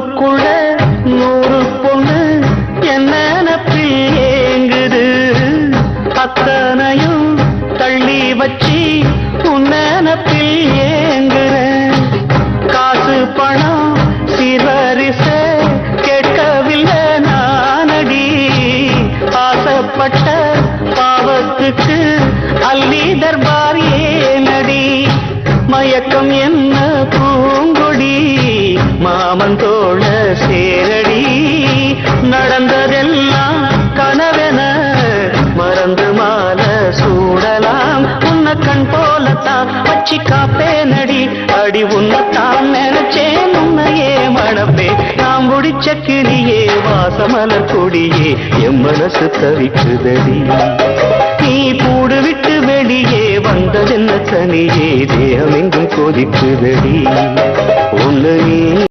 ஊருக்குள்ள 100 பொண்ணு என்ன நினைப்பில் ஏங்குது அத்தனையும் தள்ளி வச்சி உன் நினைப்பில் ஏங்குறேன் காசு பணம் சீர்வரிச கேட்கவில்லை நானடி ஆசைப்பட்ட பாவத்துக்கு அள்ளி தர்பார் ஏனடி மயக்கம் என்ன பூங்கொடி மாமன் தோழ சேரடி நடந்ததெல்லாம் கனவென மறந்து மாலை சூடலாம் உன்னை கண் போலத்தான் வச்சி காப்பேனடி அடி உன்னைத்தான் நினைச்சேன் உன்னையே மணப்பே நாம் முடிச்ச கிளியே வாசமலர் கொடியே என் மனசு தவிக்குதடி நீ கூடு விட்டு வெளியே வந்ததென்ன தனியே தேகம் எங்கும் கொதிக்குதடி ஒன்னு நீ